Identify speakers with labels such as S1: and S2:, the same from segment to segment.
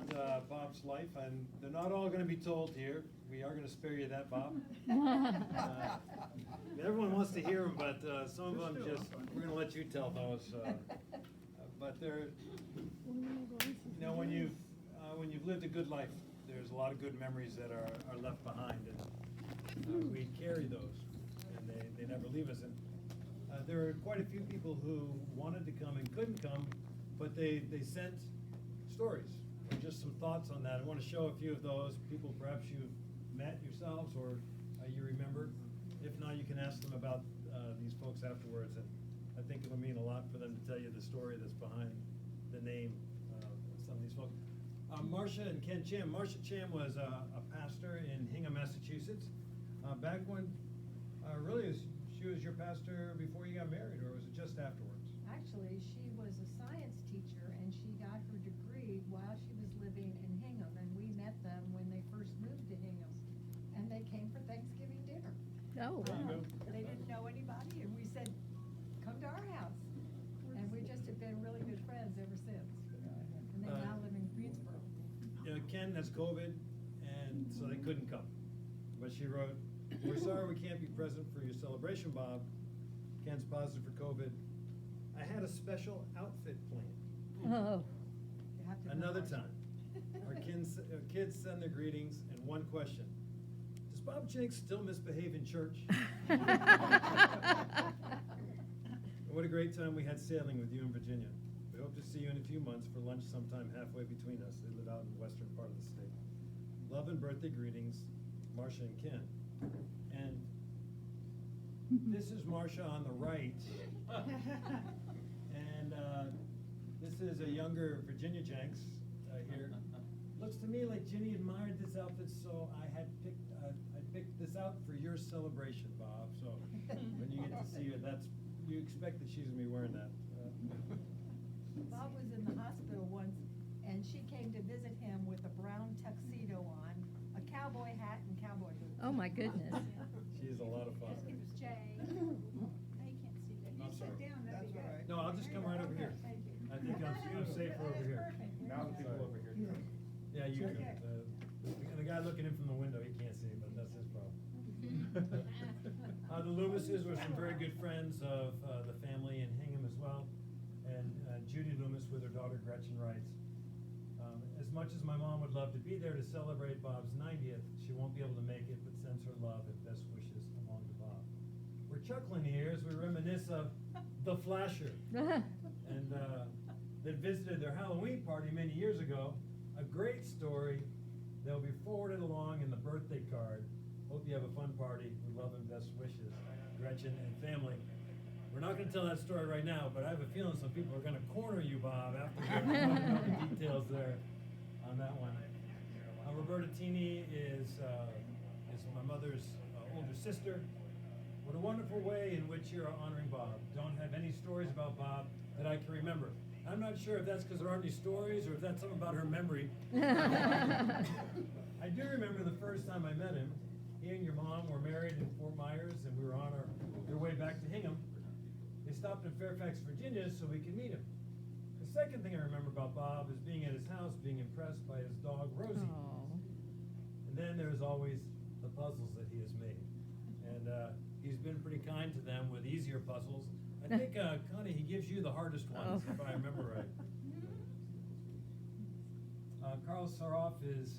S1: about Bob's life, and they're not all going to be told here. We are going to spare you that, Bob. Everyone wants to hear them, but some of them just, we're going to let you tell those. But they're, you know, when you've lived a good life, there's a lot of good memories that are left behind, and we carry those, and they never leave us. And there are quite a few people who wanted to come and couldn't come, but they sent stories or just some thoughts on that. I want to show a few of those people perhaps you've met yourselves or you remember. If not, you can ask them about these folks afterwards, and I think it'll mean a lot for them to tell you the story that's behind the name of some of these folks. Marcia and Ken Cham. Marcia Cham was a pastor in Hingham, Massachusetts. Back when, she was your pastor before you got married, or was it just afterwards?
S2: Actually, she was a science teacher, and she got her degree while she was living in Hingham, and we met them when they first moved to Hingham, and they came for Thanksgiving dinner.
S3: Oh,
S1: There you
S3: wow.
S1: go.
S2: They didn't know anybody, and we said, come to our house. And we just have been really good friends ever since. And they now live in Greensboro.
S1: You know, Ken has COVID, and so they couldn't come. But she wrote, "We're sorry we can't be present for your celebration, Bob. Ken's positive for COVID. I had a special outfit planned.
S3: Oh,
S2: You have to
S1: Another
S2: watch.
S1: time. Our kids send their greetings, and one question. Does Bob Jenks still misbehave in church?" What a great time we had sailing with you in Virginia. We hope to see you in a few months for lunch sometime halfway between us. They live out in the western part of the state. Love and birthday greetings, Marcia and Ken. And this is Marcia on the right. And this is a younger Virginia Jenks here. Looks to me like Ginny admired this outfit, so I picked this out for your celebration, Bob. So when you get to see her, you expect that she's gonna be wearing that.
S2: Bob was in the hospital once, and she came to visit him with a brown tuxedo on, a cowboy hat and cowboy boots.
S3: oh my goodness.
S1: She's a lot of fun.
S4: It was Jay. They can't see that.
S1: I'm
S4: You
S1: sorry.
S4: sit down, that'd be good.
S1: No, I'll just come right over here.
S2: Thank you.
S1: I think I'm safer over here.
S5: Now the people over here.
S1: Yeah, you
S2: Okay.
S1: can. The guy looking in from the window, he can't see, but that's his problem. The Loomises were some very good friends of the family in Hingham as well. And Judy Loomis with her daughter Gretchen writes, as much as my mom would love to be there to celebrate Bob's 90th, she won't be able to make it, but sends her love and best wishes along to Bob. We're chuckling here as we reminisce of the Flasher. And that visited their Halloween party many years ago. A great story that'll be forwarded along in the birthday card. Hope you have a fun party with love and best wishes, Gretchen and family. We're not going to tell that story right now, but I have a feeling some people are going to corner you, Bob, after you know the details there on that one. Roberta Tini is my mother's older sister. What a wonderful way in which you're honoring Bob. Don't have any stories about Bob that I can remember. I'm not sure if that's because there aren't any stories or if that's something about her memory. I do remember the first time I met him. He and your mom were married in Fort Myers, and we were on their way back to Hingham. They stopped in Fairfax, Virginia, so we could meet him. The second thing I remember about Bob is being at his house, being impressed by his dog, Rosie.
S3: Oh.
S1: And then there's always the puzzles that he has made. And he's been pretty kind to them with easier puzzles. I think, Connie, he gives you the hardest ones,
S3: Oh.
S1: if I remember right. Carl Saroff is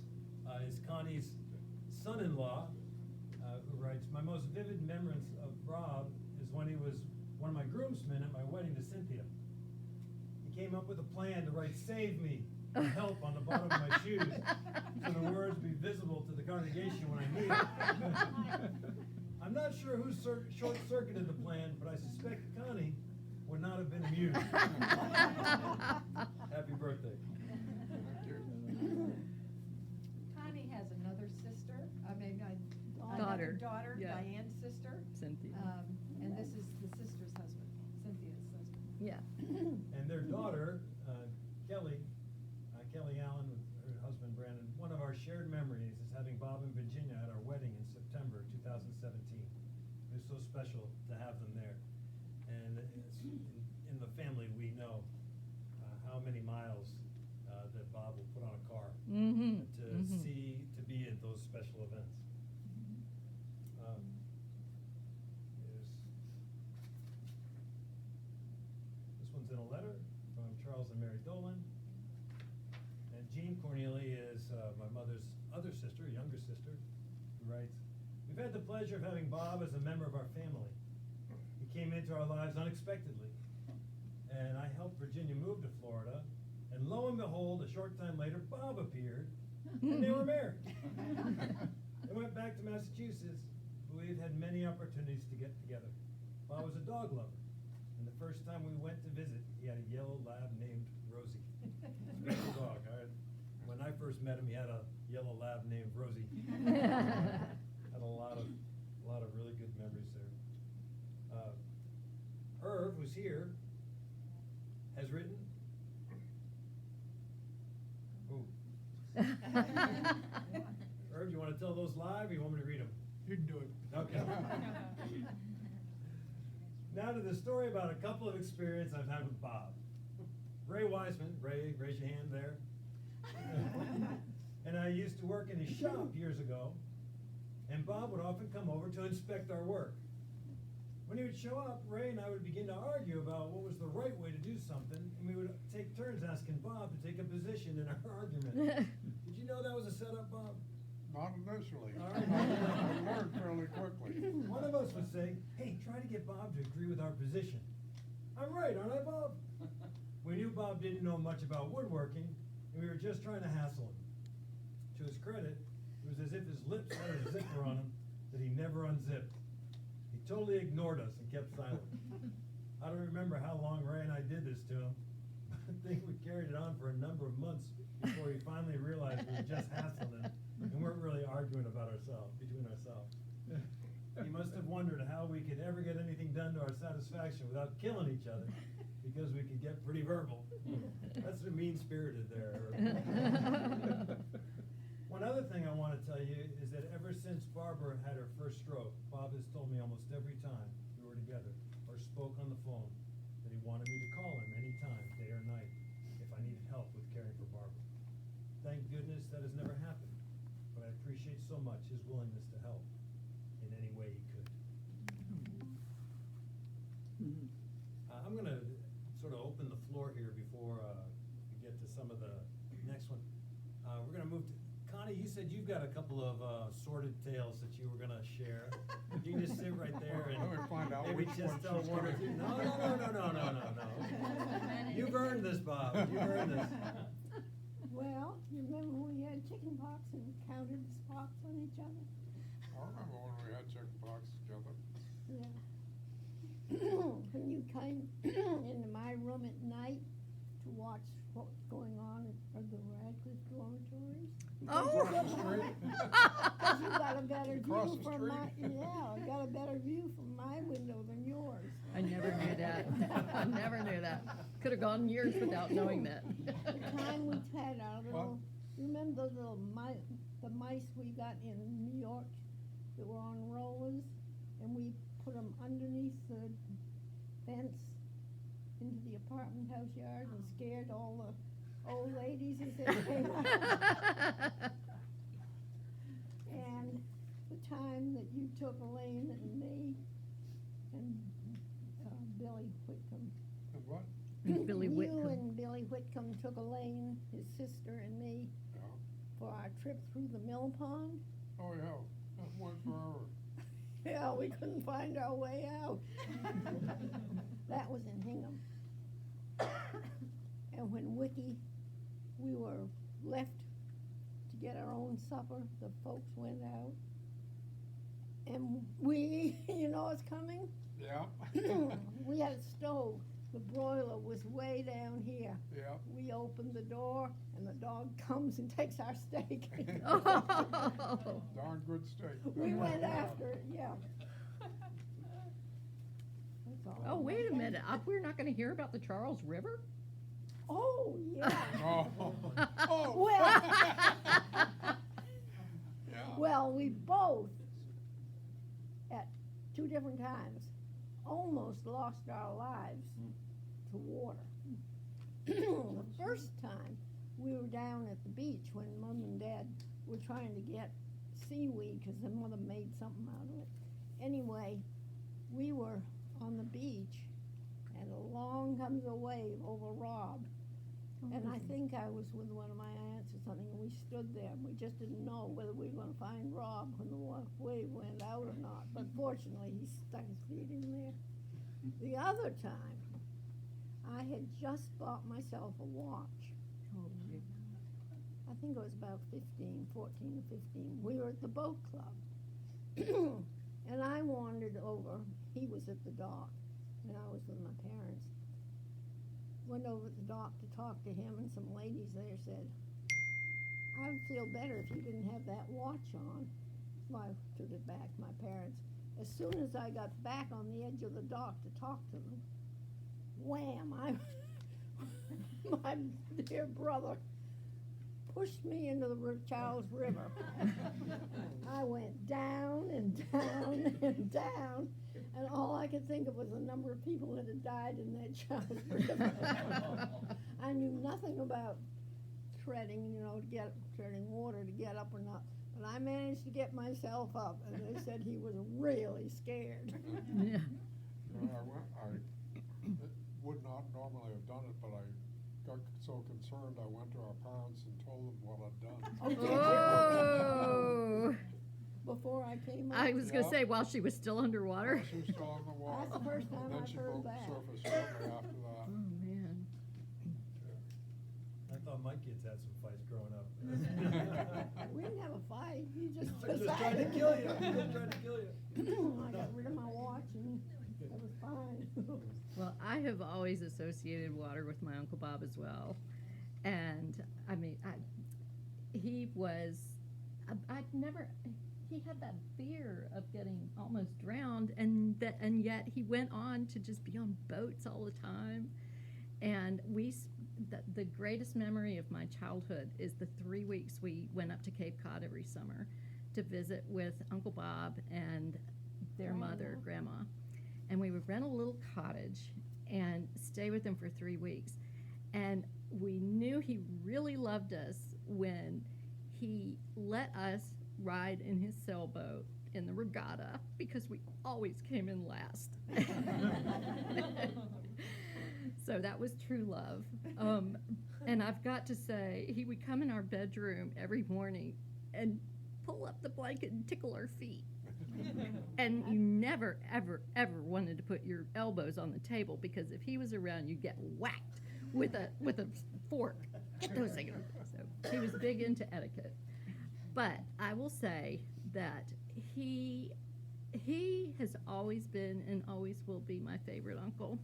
S1: Connie's son-in-law, who writes, my most vivid memories of Rob is when he was one of my groomsmen at my wedding to Cynthia. He came up with a plan to write "Save me" or "Help" on the bottom of my shoes, so the words be visible to the congregation when I meet it. I'm not sure who short-circuited the plan, but I suspect Connie would not have been amused. Happy birthday.
S2: Connie has another sister,
S3: Daughter.
S2: another daughter,
S3: Yeah.
S2: Diane's sister.
S3: Cynthia.
S2: And this is the sister's husband, Cynthia's husband.
S3: Yeah.
S1: And their daughter, Kelly Allen, with her husband Brandon, one of our shared memories is having Bob and Virginia at our wedding in September 2017. It was so special to have them there. And it's, in the family, we know how many miles that Bob will put on a car those special events. Here's, this one's in a letter from Charles and Mary Dolan. And Jean Cornelia is my mother's other sister, younger sister, who writes, "We've had the pleasure of having Bob as a member of our family. He came into our lives unexpectedly, and I helped Virginia move to Florida, and lo and behold, a short time later, Bob appeared, and they were married. They went back to Massachusetts, but we've had many opportunities to get together. Bob was a dog lover, and the first time we went to visit, he had a yellow lab named Rosie. Special dog. When I first met him, he had a yellow lab named Rosie. Had a lot of really good memories there. Irv, who's here, has written. Ooh. Irv, you want to tell those live, or you want me to read them?
S5: You can do it.
S1: Okay. Now to the story about a couple of experiences I've had with Bob. Ray Wiseman, Ray, raise your hand there. And I used to work in his shop years ago, and Bob would often come over to inspect our work. When he would show up, Ray and I would begin to argue about what was the right way to do something, and we would take turns asking Bob to take a position in our argument. Did you know that was a setup, Bob?
S5: Not initially.
S1: All right.
S5: I learned fairly quickly.
S1: One of us would say, "Hey, try to get Bob to agree with our position." I'm right, aren't I, Bob? We knew Bob didn't know much about woodworking, and we were just trying to hassle him. To his credit, it was as if his lips had a zipper on them that he never unzipped. He totally ignored us and kept silent. I don't remember how long Ray and I did this to him, but I think we carried it on for a number of months before he finally realized we were just hassling him and weren't really arguing about between ourselves. He must have wondered how we could ever get anything done to our satisfaction without killing each other, because we could get pretty verbal. That's the mean-spirited there. One other thing I want to tell you is that ever since Barbara had her first stroke, Bob has told me almost every time we were together or spoke on the phone that he wanted me to call him anytime, day or night, if I needed help with caring for Barbara. Thank goodness that has never happened, but I appreciate so much his willingness to help in any way he could. I'm going to sort of open the floor here before we get to some of the next one. We're going to move to Connie. You said you've got a couple of sordid tales that you were going to share. You can just sit right there and
S5: Let me find out
S1: maybe
S5: which
S1: just
S5: one
S1: tell
S5: she's
S1: one or
S5: gonna-
S1: two. No. You've earned this, Bob. You've earned this.
S3: Well, you remember when we had chicken pox and counted the spots on each other?
S5: I remember when we had chicken pox together.
S3: Yeah. When you came into my room at night to watch what's going on at the Radcliffe dormitories.
S5: Across the street.
S3: Because you got a better
S5: Across
S3: view
S5: the
S3: from my,
S5: street.
S3: yeah, I got a better view from my window than yours.
S6: I never knew that. I never knew that. Could have gone years without knowing that.
S3: The time we had our little,
S5: What?
S3: you remember those little the mice we got in New York that were on rollers? And we put them underneath the fence into the apartment house yard and scared all the old ladies as they came out. And the time that you took Elaine and me and Billy Whitcomb.
S5: And what?
S6: Billy
S3: You
S6: Whitcomb.
S3: and Billy Whitcomb took Elaine, his sister, and me
S5: Yeah.
S3: for our trip through the mill pond.
S5: Oh, yeah. That went forever.
S3: Yeah, we couldn't find our way out. That was in Hingham. And when we were left to get our own supper, the folks went out. And we, you know what's coming?
S5: Yeah.
S3: We had a stove. The broiler was way down here.
S5: Yeah.
S3: We opened the door and the dog comes and takes our steak.
S6: Oh.
S5: Darn good steak.
S3: We went after it, yeah. That's all.
S6: Oh, wait a minute. We're not gonna hear about the Charles River?
S3: Oh, yeah.
S5: Oh. Oh.
S3: Well,
S5: Yeah.
S3: well, we both, at two different times, almost lost our lives to water. The first time, we were down at the beach when Mom and Dad were trying to get seaweed, cause the mother made something out of it. Anyway, we were on the beach, and along comes a wave over Rob. And I think I was with one of my aunts or something, and we stood there, and we just didn't know whether we were gonna find Rob when the wave went out or not, but fortunately, he stuck his feet in there. The other time, I had just bought myself a watch.
S6: Oh, gee.
S3: I think it was about 14 or 15. We were at the boat club. And I wandered over, he was at the dock, and I was with my parents. Went over to the dock to talk to him, and some ladies there said, I would feel better if you didn't have that watch on. So I took it back to my parents. As soon as I got back on the edge of the dock to talk to them, wham, my dear brother pushed me into the Charles River. I went down and down and down, and all I could think of was the number of people that had died in that Charles River. I knew nothing about treading water to get up or not, but I managed to get myself up, and they said he was really scared.
S6: Yeah.
S5: You know, I would not normally have done it, but I got so concerned, I went to our parents and told them what I'd done.
S6: Oh.
S3: Before I came up.
S6: I was gonna
S5: Yeah.
S6: say, while she was still underwater.
S5: She was still in the water.
S3: That's the first time
S5: And then
S3: I've
S5: she
S3: heard
S5: broke the
S3: that.
S5: surface shortly after that.
S6: Oh, man.
S1: I thought my kids had some fights growing up.
S3: We didn't have a fight, you just.
S1: I just tried to kill you, I just tried to kill you.
S3: I got rid of my watch and it was fine.
S6: Well, I have always associated water with my Uncle Bob as well. And, I mean, he was, he had that fear of getting almost drowned, and yet he went on to just be on boats all the time. And the greatest memory of my childhood is the 3 weeks we went up to Cape Cod every summer to visit with Uncle Bob and their mother, Grandma. And we would rent a little cottage and stay with them for 3 weeks. And we knew he really loved us when he let us ride in his sailboat in the regatta, because we always came in last. So that was true love. And I've got to say, he would come in our bedroom every morning and pull up the blanket and tickle our feet. And you never, ever, ever wanted to put your elbows on the table, because if he was around, you'd get whacked with a fork. Get those things. So he was big into etiquette. But I will say that he has always been and always will be my favorite uncle.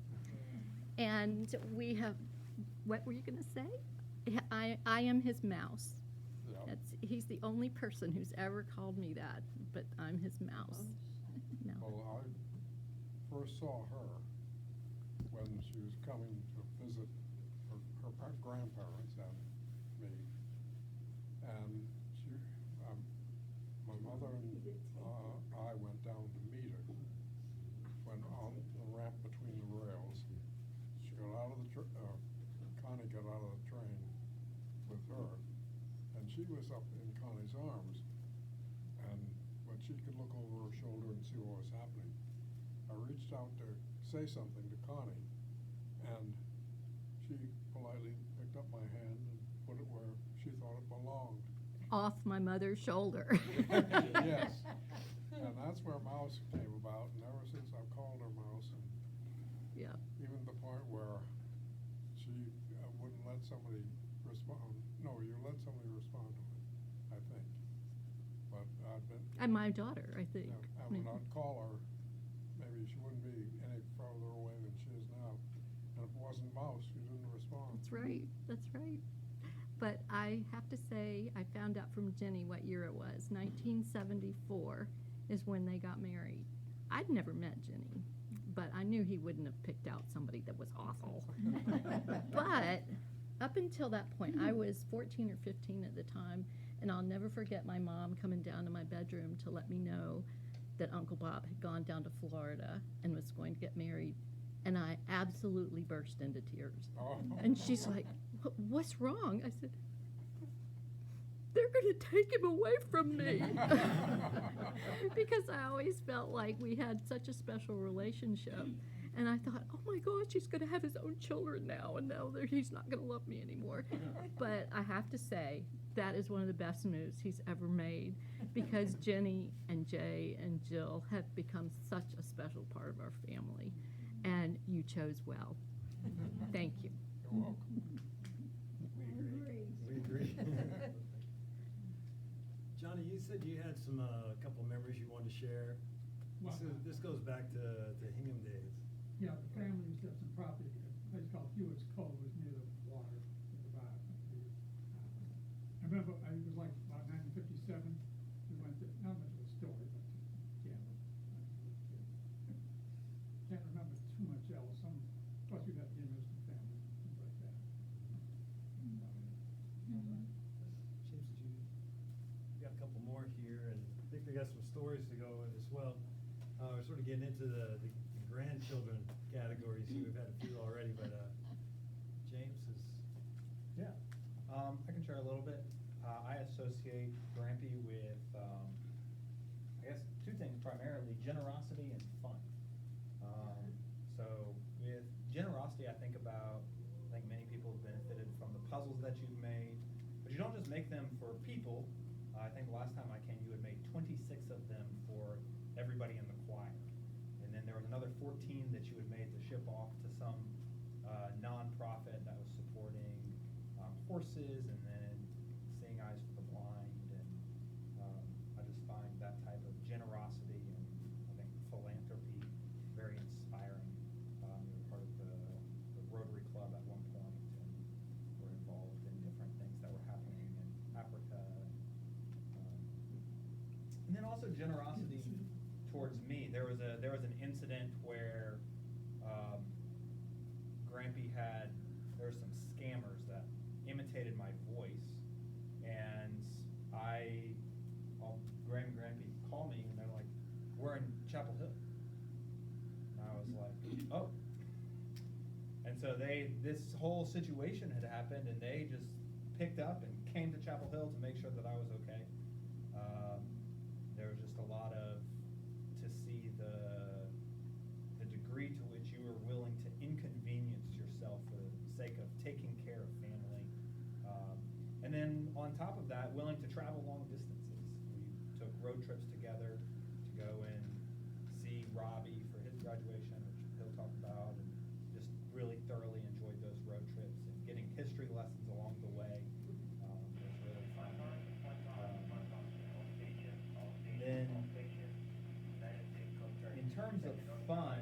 S6: And we have, what were you going to say? I am his mouse.
S5: Yeah.
S6: He's the only person who's ever called me that, but I'm his mouse. No.
S5: Well, I first saw her when she was coming to visit her grandparents and me. And my mother and I went down to meet her when on the ramp between the rails. She got out of the Connie got out of the train with her, and she was up in Connie's arms. But she could look over her shoulder and see what was happening. I reached out to say something to Connie, and she politely picked up my hand and put it where she thought it belonged.
S6: Off my mother's shoulder.
S5: Yes. And that's where Mouse came about, and ever since I've called her Mouse, and
S6: Yeah.
S5: even the point where she wouldn't let somebody respond. No, you let somebody respond to it, I think. But I've been.
S6: And my daughter, I think.
S5: Yeah, and when I'd call her, maybe she wouldn't be any farther away than she is now. And if it wasn't Mouse, she didn't respond.
S6: That's right, that's right. But I have to say, I found out from Jenny what year it was. 1974 is when they got married. I'd never met Jenny, but I knew he wouldn't have picked out somebody that was awful. But up until that point, I was 14 or 15 at the time, and I'll never forget my mom coming down to my bedroom to let me know that Uncle Bob had gone down to Florida and was going to get married, and I absolutely burst into tears.
S5: Oh.
S6: And she's like, what's wrong? I said, they're going to take him away from me. Because I always felt like we had such a special relationship. And I thought, oh my gosh, he's going to have his own children now, and now he's not going to love me anymore. But I have to say, that is one of the best moves he's ever made, because Jenny and Jay and Jill have become such a special part of our family. And you chose well. Thank you.
S5: You're welcome.
S1: We agree. Johnny, you said you had some, a couple memories you wanted to share.
S7: Well,
S1: This goes back to Hingham days.
S7: yeah, the family used to have some property here, a place called Hewitt's Cove, was near the water, at the bottom. I remember, it was like about 1957, we went to, not much of a story, but yeah. Can't remember too much else, plus we've had dinners with family, things like that.
S1: James, did you, we got a couple more here, and I think we got some stories to go with as well. We're sort of getting into the grandchildren categories here. We've had a few already, but James is.
S8: Yeah, I can share a little bit. I associate Grampy with, I guess, two things primarily: generosity and fun. So with generosity, I think many people have benefited from the puzzles that you've made, but you don't just make them for people. I think last time I came, you had made 26 of them for everybody in the choir. And then there was another 14 that you had made to ship off to some nonprofit that was supporting horses and then Seeing Eyes for the Blind. And I just find that type of generosity and I think philanthropy very inspiring. We were part of the Rotary Club at one point and were involved in different things that were happening in Africa. And then also generosity towards me. There was an incident where Grampy there were some scammers that imitated my voice, and Graham and Grampy call me and they're like, "We're in Chapel Hill." And I was like, "Oh." And so this whole situation had happened, and they just picked up and came to Chapel Hill to make sure that I was okay. There was just a lot to see the degree to which you were willing to inconvenience yourself for the sake of taking care of family. And then on top of that, willing to travel long distances. We took road trips together to go and see Robbie for his graduation, which he'll talk about, and just really thoroughly enjoyed those road trips and getting history lessons along the way. It was really fun. Then, in terms of fun,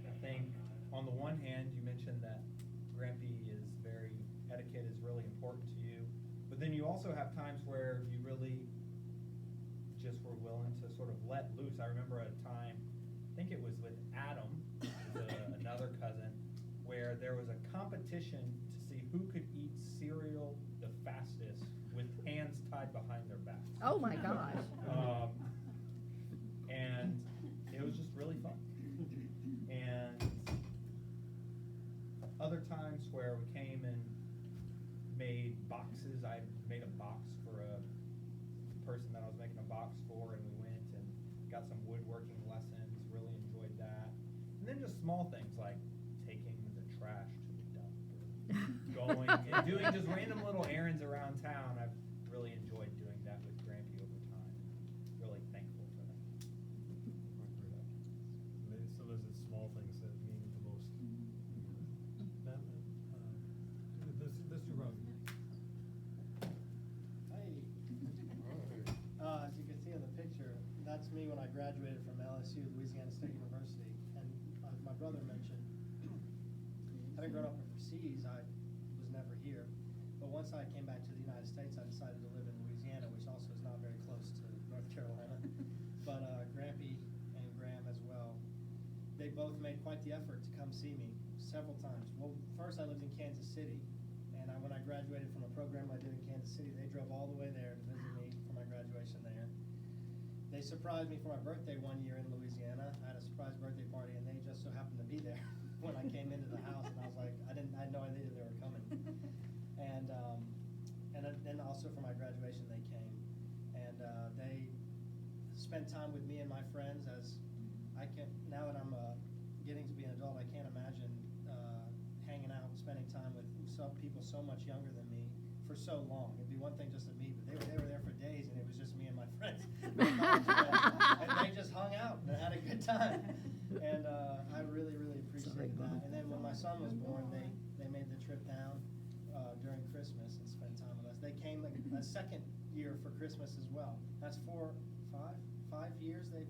S8: I think on the one hand, you mentioned that Grampy etiquette is really important to you, but then you also have times where you really just were willing to sort of let loose. I remember a time, I think it was with Adam, another cousin, where there was a competition to see who could eat cereal the fastest with hands tied behind their backs.
S6: Oh my gosh.
S8: And it was just really fun. And other times where we came and made boxes. I made a box for a person that I was making a box for, and we went and got some woodworking lessons, really enjoyed that. And then just small things like taking the trash to the dump or going and doing just random little errands around town. I've really enjoyed doing that with Grampy over time. Really thankful for that.
S1: Maybe some of those small things that mean the most. Matt, Mr. Rosen.
S5: Hi.
S9: As you can see in the picture, that's me when I graduated from LSU, Louisiana State University. And as my brother mentioned, having grown up overseas, I was never here. But once I came back to the United States, I decided to live in Louisiana, which also is not very close to North Carolina. But Grampy and Graham as well, they both made quite the effort to come see me several times. Well, first I lived in Kansas City, and when I graduated from a program I did in Kansas City, they drove all the way there to visit me for my graduation there. They surprised me for my birthday one year in Louisiana. I had a surprise birthday party, and they just so happened to be there when I came into the house, and I was like, I had no idea they were coming. And and also for my graduation, they came. And they spent time with me and my friends as I can, now that I'm getting to be an adult, I can't imagine hanging out, spending time with some people so much younger than me for so long. It'd be one thing just to meet, but they were there for days, and it was just me and my friends. And they just hung out and had a good time. And I really, really appreciated that. And then when my son was born, they made the trip down during Christmas and spent time with us. They came a second year for Christmas as well. That's 5 years they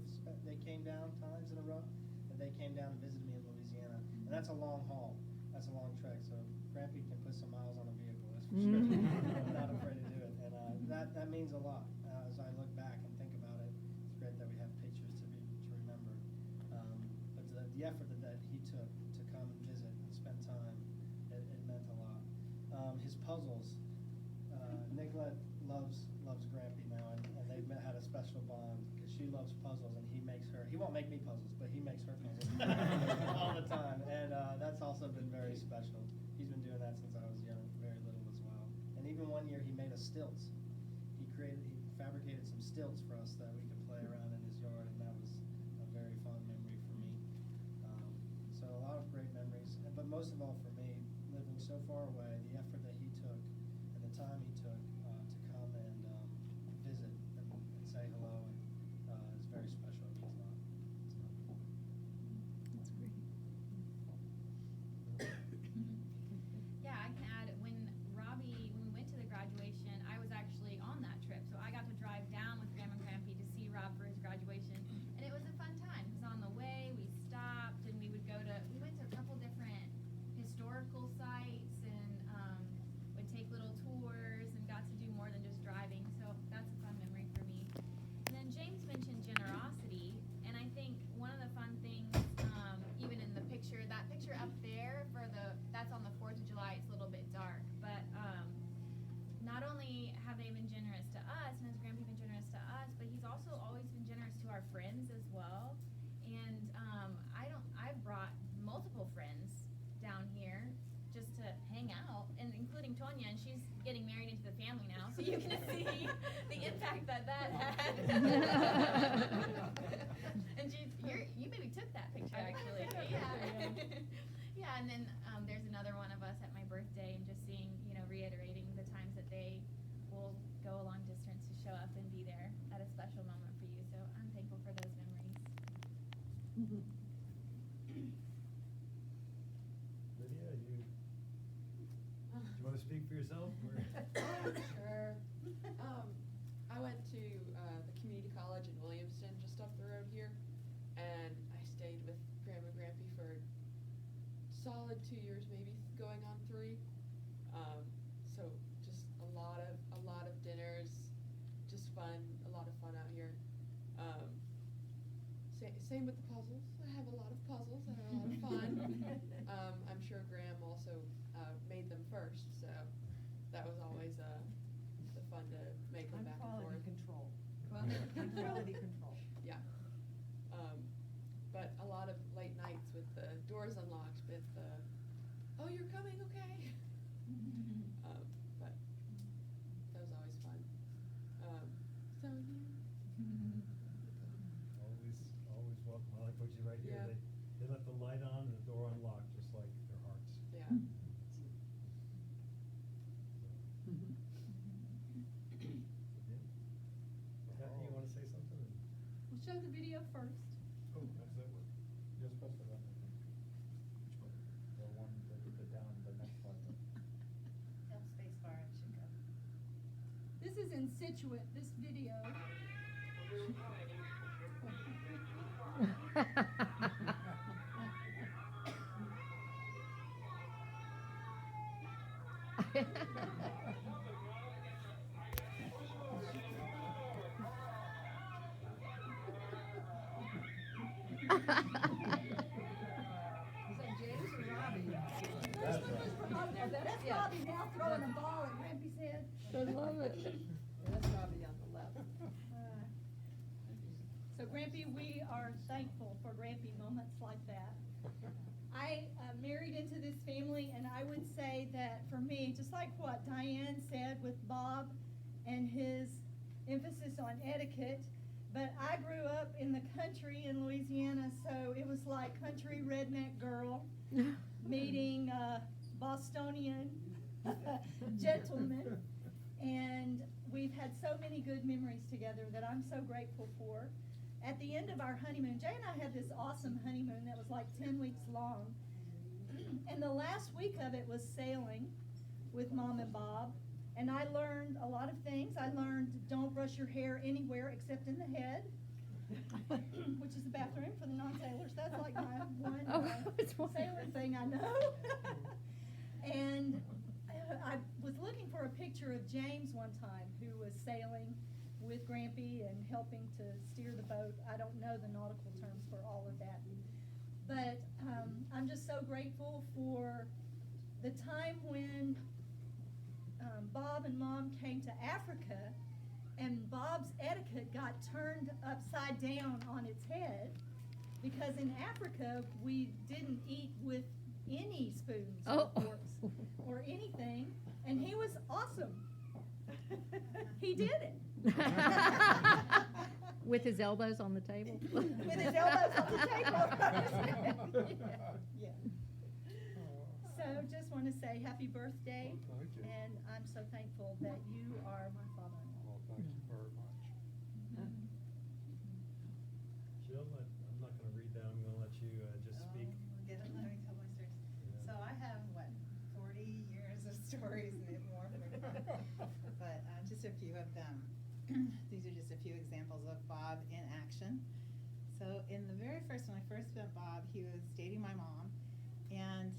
S9: came down times in a row, and they came down and visited me in Louisiana. And that's a long haul. That's a long trek. So Grampy can put some miles on a vehicle, that's for sure. I'm not afraid to do it. And that means a lot. As I look back and think about it, it's great that we have pictures to remember. But the effort that he took to come and visit and spend time, it meant a lot. His puzzles, Nicolette loves Grampy now, and they've had a special bond because she loves puzzles, and he won't make me puzzles, but he makes her puzzles all the time, and that's also been very special. He's been doing that since I was young, very little as well. And even one year he made us stilts. He fabricated some stilts for us that we could play around in his yard, and that was a very fond memory for me. So a lot of great memories, but most of all for me, living so far away, the effort that he took and the time he took to come and visit and say hello is very special. It means a lot.
S6: That's great.
S4: Yeah, I can add, when we went to the graduation, I was actually on that trip, so I got to drive down with Grandma and Grampy to see Rob for his graduation, and it was a fun time, because on the way, we stopped, and we went to a couple different historical sites, and would take little tours, and got to do more than just driving, so that's a fun memory for me. And then James mentioned generosity, and I think one of the fun things, even in the picture, that picture up there that's on the 4th of July, it's a little bit dark, but not only have they been generous to us, and has Grampy been generous to us, but he's also always been generous to our friends as well. And I've brought multiple friends down here just to hang out, and including Tonya, and she's getting married into the family now, so you can see the impact that had. And you maybe took that picture actually. Yeah. Yeah, and then there's another one of us at my birthday, and just seeing, reiterating the times that they will go a long distance to show up and be there at a special moment for you. So I'm thankful for those memories.
S1: Lydia, do you want to speak for yourself?
S10: Sure. I went to the community college in Williamston, just up the road here, and I stayed with Grandma and Grampy for a solid 2 years, maybe going on 3. So just a lot of dinners, just fun, a lot of fun out here. Same with the puzzles. I have a lot of puzzles that are a lot of fun. I'm sure Graham also made them first, so that was always the fun to make them back and forth.
S2: Control.
S10: Quality control. Yeah. But a lot of late nights with the doors unlocked, with the, oh, you're coming, okay. But that was always fun. So yeah.
S1: Always welcome. I like what you write here.
S10: Yeah.
S1: They let the light on and the door unlocked, just like their hearts.
S10: Yeah.
S1: Kathy, you want to say something?
S3: We'll show the video first.
S1: Oh, that's that one.
S8: Just press the button, I think. Which button? The one that you put down, the next button.
S4: Space bar, it should go.
S3: This is in Situate, this video.
S2: Is that James or Robbie?
S1: That's right.
S3: That's Robbie now throwing a ball at Grampy's head.
S6: I love it.
S2: That's Robbie on the left.
S11: So Grampy, we are thankful for Grampy moments like that. I married into this family, and I would say that for me, just like what Diane said with Bob, and his emphasis on etiquette. But I grew up in the country in Louisiana, so it was like country redneck girl meeting Bostonian gentlemen. And we've had so many good memories together that I'm so grateful for. At the end of our honeymoon, Jay and I had this awesome honeymoon that was like 10 weeks long. And the last week of it was sailing with Mom and Bob. And I learned a lot of things. I learned don't brush your hair anywhere except in the head, which is the bathroom for the non-sailors. That's like my one
S6: it's one.
S11: sailor thing I know. And I was looking for a picture of James one time, who was sailing with Grampy and helping to steer the boat. I don't know the nautical terms for all of that. But I'm just so grateful for the time when Bob and Mom came to Africa, and Bob's etiquette got turned upside down on its head, because in Africa we didn't eat with any spoons or forks or anything, and he was awesome. He did it.
S6: With his elbows on the table.
S11: With his elbows on the table. Yeah. So just want to say happy birthday,
S5: Thank you.
S11: and I'm so thankful that you are my father-in-law.
S5: Well, thank you very much.
S1: Jill, I'm not gonna read that, I'm gonna let you just speak.
S12: Let me tell my stories.
S1: Yeah.
S12: So I have, 40 years of stories, maybe more. But just a few of them. These are just a few examples of Bob in action. So in the very first, when I first met Bob, he was dating my mom. And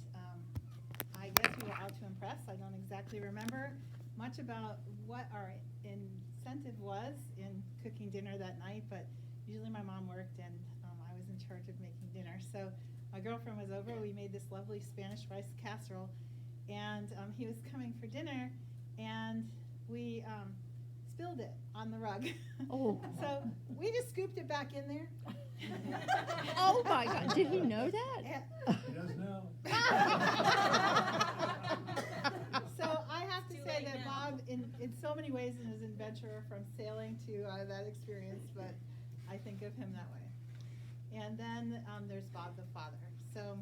S12: I guess we were out to impress. I don't exactly remember much about what our incentive was in cooking dinner that night, but usually my mom worked and I was in charge of making dinner. So my girlfriend was over, we made this lovely Spanish rice casserole, and he was coming for dinner, and we spilled it on the rug.
S6: Oh.
S12: So we just scooped it back in there.
S6: Oh my God, did he know that?
S1: He does now.
S12: So I have to
S4: Too
S12: say
S4: late
S12: that
S4: now.
S12: Bob, in so many ways, in his adventure from sailing to that experience, but I think of him that way. And then there's Bob the father. So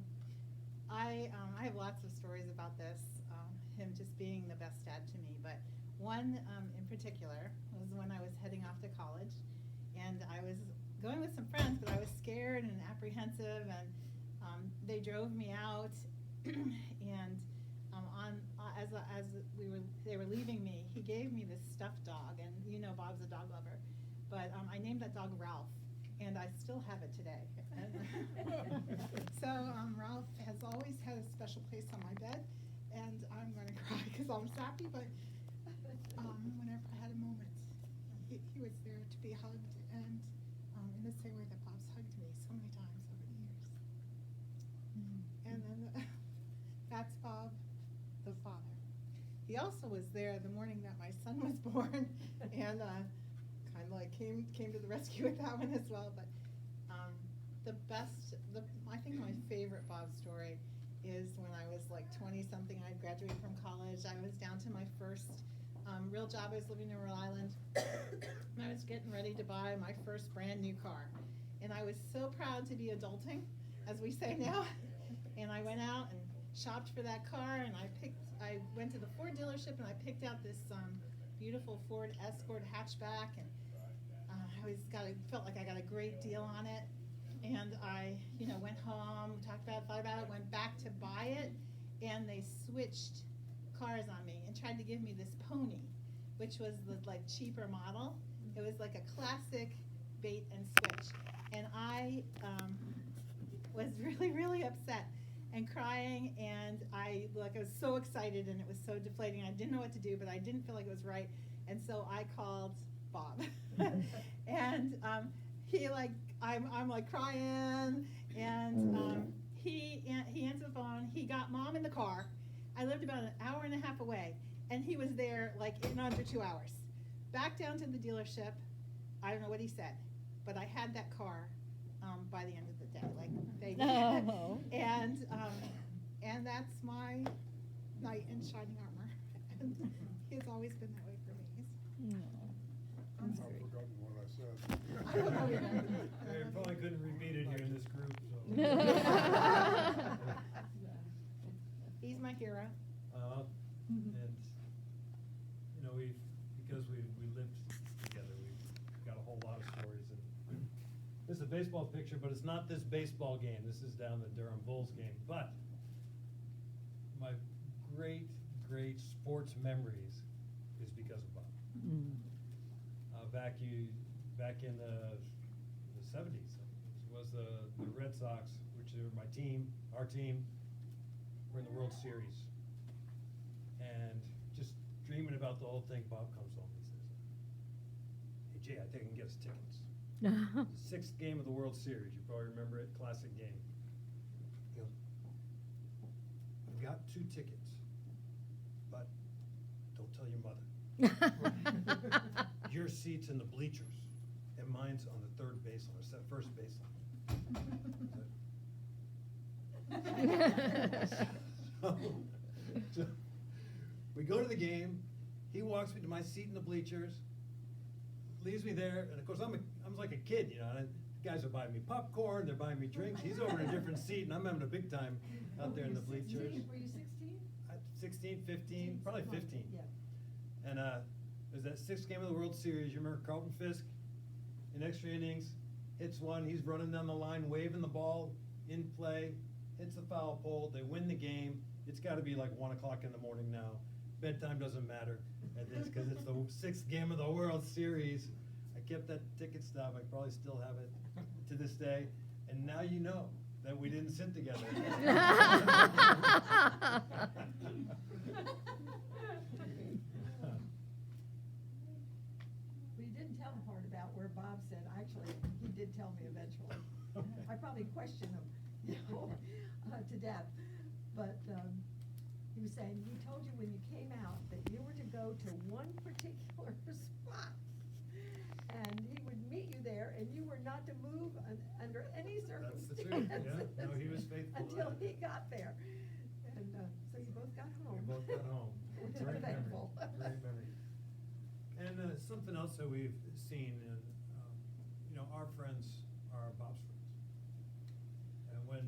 S12: I have lots of stories about this, him just being the best dad to me. But one in particular was when I was heading off to college, and I was going with some friends, but I was scared and apprehensive, and they drove me out, and as they were leaving me, he gave me this stuffed dog, and you know Bob's a dog lover, but I named that dog Ralph, and I still have it today. So Ralph has always had a special place on my bed, and I'm going to cry because I'm sappy, but whenever I had a moment, he was there to be hugged, and in the same way that Bob's hugged me so many times over the years. And then that's Bob, the father. He also was there the morning that my son was born, and kind of like came to the rescue with that one as well. But I think my favorite Bob story is when I was like 20-something. I'd graduated from college. I was down to my first real job. I was living in Rhode Island. And I was getting ready to buy my first brand new car. And I was so proud to be adulting, as we say now. And I went out and shopped for that car, and I went to the Ford dealership, and I picked out this beautiful Ford Escort hatchback, and felt like I got a great deal on it. And I, went home, thought about it, went back to buy it, and they switched cars on me and tried to give me this Pony, which was the cheaper model. It was like a classic bait and switch, and I was really, really upset and crying, and I was so excited, and it was so deflating. I didn't know what to do, but I didn't feel like it was right, and so I called Bob, and I'm like crying, and he answered the phone. He got Mom in the car. I lived about an hour and a half away, and he was there in under 2 hours. Back down to the dealership. I don't know what he said, but I had that car by the end of the day.
S6: Oh.
S12: And that's my knight in shining armor. And he's always been that way for me.
S5: I've forgotten what I said.
S1: You probably couldn't repeat it here in this group, so.
S12: He's my hero.
S1: And, you know, because we lived together, we've got a whole lot of stories. And this is a baseball picture, but it's not this baseball game. This is down the Durham Bulls game. But my great sports memories is because of Bob. Back in the 70s, was the Red Sox, which are my team, our team, were in the World Series. And just dreaming about the whole thing, Bob comes home and says, "Hey Jay, I think I can get us tickets." The 6th game of the World Series, you probably remember it, classic game. He goes, "I've got 2 tickets, but don't tell your mother. Your seat's in the bleachers, and mine's on the 3rd baseline, or first baseline." So, we go to the game. He walks me to my seat in the bleachers, leaves me there, and of course I'm like a kid, you know. And the guys are buying me popcorn, they're buying me drinks. He's over in a different seat, and I'm having a big time out there in the bleachers.
S2: Were you 16?
S1: 16, 15, probably 15.
S2: Yeah.
S1: And it was that 6th game of the World Series. You remember Carlton Fisk in extra innings hits one. He's running down the line, waving the ball in play, hits the foul pole. They win the game. It's got to be like 1 o'clock in the morning now. Bedtime doesn't matter at this because it's the 6th game of the World Series. I kept that ticket stub. I probably still have it to this day. And now you know that we didn't sit together.
S2: We didn't tell the part about where Bob said, actually, he did tell me eventually. I probably questioned him, you know, to death. But he was saying, he told you when you came out that you were to go to one particular spot. And he would meet you there, and you were not to move under any
S1: That's the
S2: circumstances.
S1: truth, yeah. No, he was faithful to
S2: Until
S1: that.
S2: he got there. And so you both got home.
S1: We both got home.
S2: Which
S1: Great
S2: we're
S1: memory,
S2: thankful.
S1: great memory. And something else that we've seen, and you know, our friends are Bob's friends. And when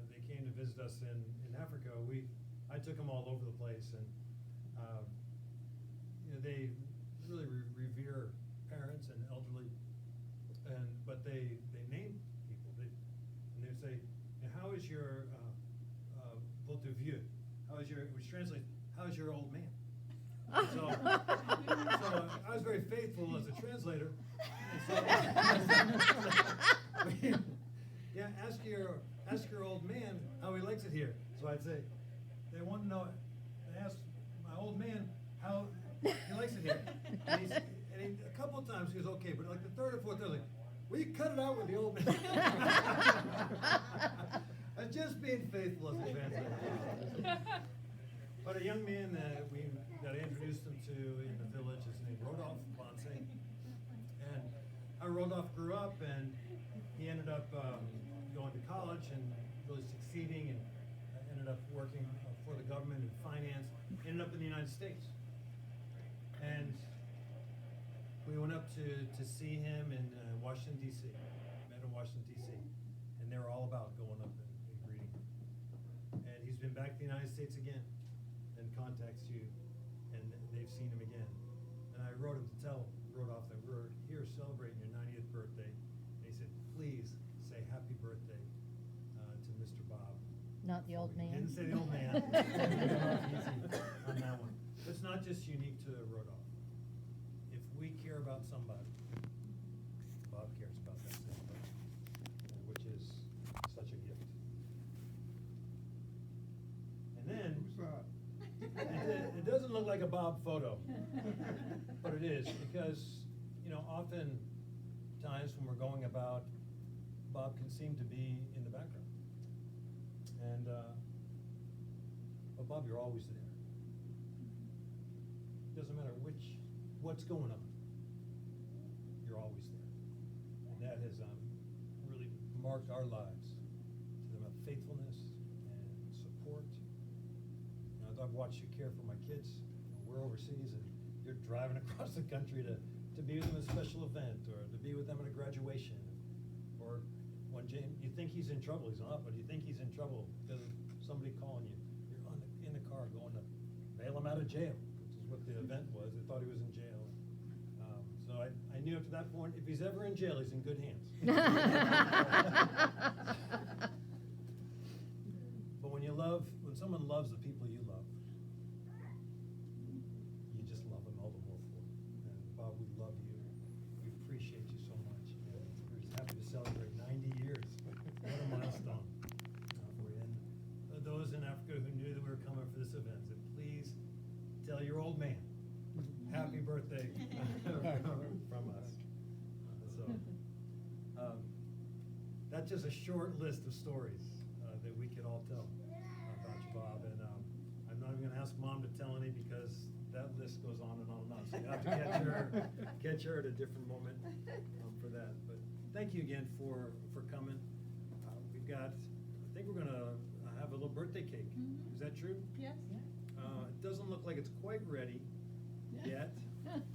S1: they came to visit us in Africa, I took them all over the place, and you know, they really revere parents and elderly, but they name people. And they say, "How is your votre vieux?" Which translates, "How's your old man?" So I was very faithful as a translator. And so, yeah, ask your old man how he likes it here. So I'd say, they want to know. I asked my old man how he likes it here. And a couple of times he was okay, but like the 3rd or 4th, they're like, "Will you cut it out with the old man?" I'm just being faithful as a translator. But a young man that I introduced him to in the village is named Rodolphe Bonse. And how Rodolphe grew up, and he ended up going to college and really succeeding, and ended up working for the government in finance, ended up in the United States. And we went up to see him in Washington, D.C., met in Washington, D.C., and they were all about going up and greeting him. And he's been back to the United States again, and contacts you, and they've seen him again. And I wrote him to tell Rodolphe that we're here celebrating your 90th birthday. And he said, "Please say happy birthday to Mr. Bob."
S6: Not the old
S1: He
S6: man.
S1: didn't say the old man. Easy on that one. It's not just unique to Rodolphe. If we care about somebody, Bob cares about that same person, which is such a gift. And then,
S5: Who's that?
S1: it doesn't look like a Bob photo, but it is, because, you know, often times when we're going about, Bob can seem to be in the background. And, but Bob, you're always there. Doesn't matter what's going on, you're always there. And that has really marked our lives to them of faithfulness and support. You know, I've watched you care for my kids. You know, we're overseas, and you're you're driving across the country to be with them at a special event, or to be with them at a graduation, or when James, you think he's in trouble, he's not, but you think he's in trouble because of somebody calling you. You're in the car going to bail him out of jail, which is what the event was. They thought he was in jail. So I knew up to that point, if he's ever in jail, he's in good hands. But when someone loves the people you love, you just love them all the more for it. And Bob, we love you. We appreciate you so much. And we're just happy to celebrate 90 years. What a milestone for you. And those in Africa who knew that we were coming for this event, said, please tell your old man, happy birthday from us. That's just a short list of stories that we could all tell about you, Bob. And I'm not even going to ask Mom to tell any because that list goes on and on and on. So you have to catch her at a different moment for that. But thank you again for coming. We've got, I think we're going to have a little birthday cake. Is that true?
S12: Yes.
S1: It doesn't look like it's quite ready yet.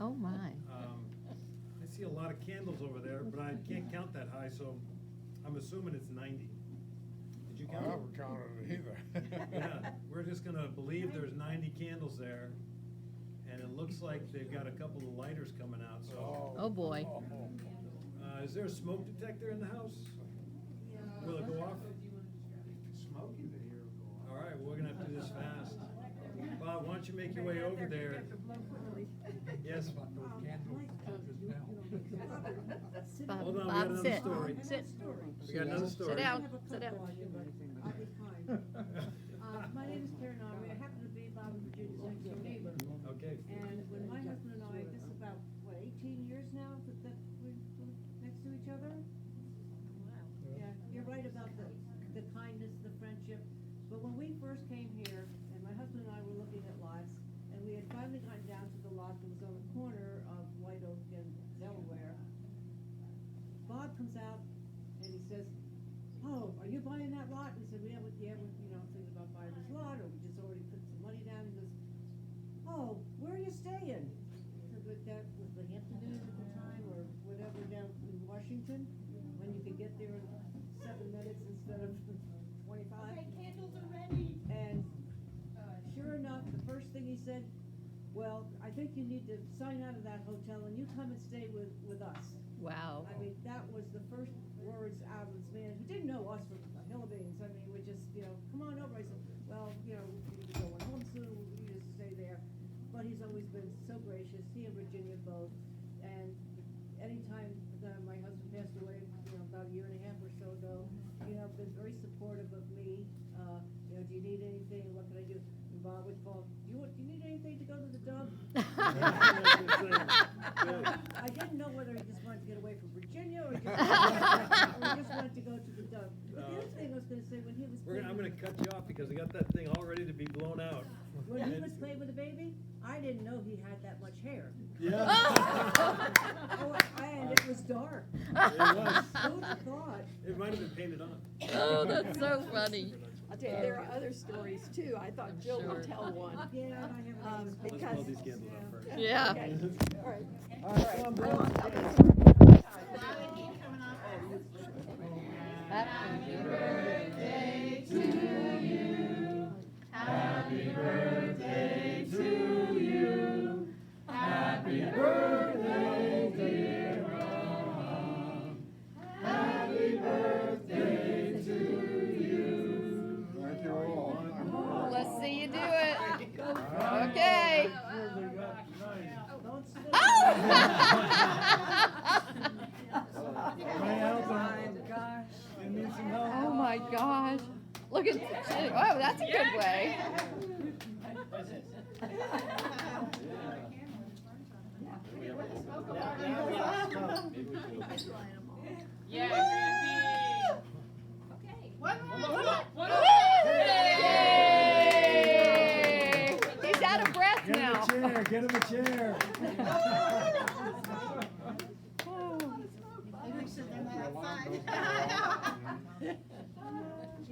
S6: Oh, my.
S1: I see a lot of candles over there, but I can't count that high, so I'm assuming it's 90. Did you count
S5: I
S1: it?
S5: haven't counted it either.
S1: Yeah, we're just gonna believe there's 90 candles there, and it looks like they've got a couple of lighters coming out, so.
S6: Oh, boy.
S1: Is there a smoke detector in the house? Will it go off?
S5: Smoky the air go
S1: All right, we're gonna have to do this fast. Bob, why don't you make your way over there? Yes.
S6: Bob,
S1: Hold on, we got
S6: Bob,
S1: another
S6: sit.
S1: story.
S6: Sit.
S1: We got another story.
S6: Sit down. Sit down.
S13: I'll be kind. My name is Karen Army. I happen to be Bob and Virginia's next door neighbor.
S1: Okay.
S13: And when my husband and I, this is about, what, 18 years now that we live next to each other? Wow. Yeah, you're right about the kindness, the friendship. But when we first came here, and my husband and I were looking at lots, and we had finally gotten down to the lot that was on the corner of White Oak and Delaware, Bob comes out and he says, "Oh, are you buying that lot?" We said, "Yeah, we're thinking about buying this lot, or we just already put some money down." He goes, "Oh, where are you staying?" I said, "But that was the Hampton Inn at the time, or whatever down in Washington, when you could get there in 7 minutes instead of 25."
S11: Okay, candles are ready.
S13: And sure enough, the first thing he said, "Well, I think you need to sign out of that hotel and you come and stay with us."
S6: Wow.
S13: I mean, that was the first words out of this man, who didn't know us from the Hillabings. I mean, we just, come on over. I said, "Well, we're going home soon, we just stay there." But he's always been so gracious, he and Virginia both. And anytime that my husband passed away, about a year and a half or so ago, been very supportive of me. Do you need anything? What can I do? And Bob would call, do you need anything to go to the dump? I didn't know whether he just wanted to get away from Virginia or he just wanted to go to the dump. But the other thing I was going to say, when he was
S1: I'm gonna cut you off because I got that thing all ready to be blown out.
S13: when he was playing with the baby, I didn't know he had that much hair.
S1: Yeah.
S13: Oh, and it was dark.
S1: It was.
S13: Who'd have thought?
S1: It might have been painted on.
S6: Oh, that's so funny.
S14: I'll tell you, there are other stories too. I thought Jill
S6: sure.
S14: would tell one.
S13: Yeah, and I haven't.
S1: Let's
S14: Because-
S1: blow these candles out first.
S6: Yeah.
S14: Okay, all right.
S1: All right, come on,
S14: Well,
S1: Bill.
S14: I'll tell this one.
S6: Happy
S3: birthday to you. Happy birthday to you. Happy birthday, dear Mom. Happy birthday to you.
S5: Thank you all.
S6: Let's see you do it. Okay. Oh my gosh. Look at, oh, that's a good way.
S4: Yeah, Grampy.
S6: Yay! He's out of breath
S1: Get him
S6: now.
S1: a chair, get him a chair.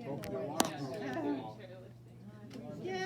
S5: Hope the alarm goes off.
S12: Yay!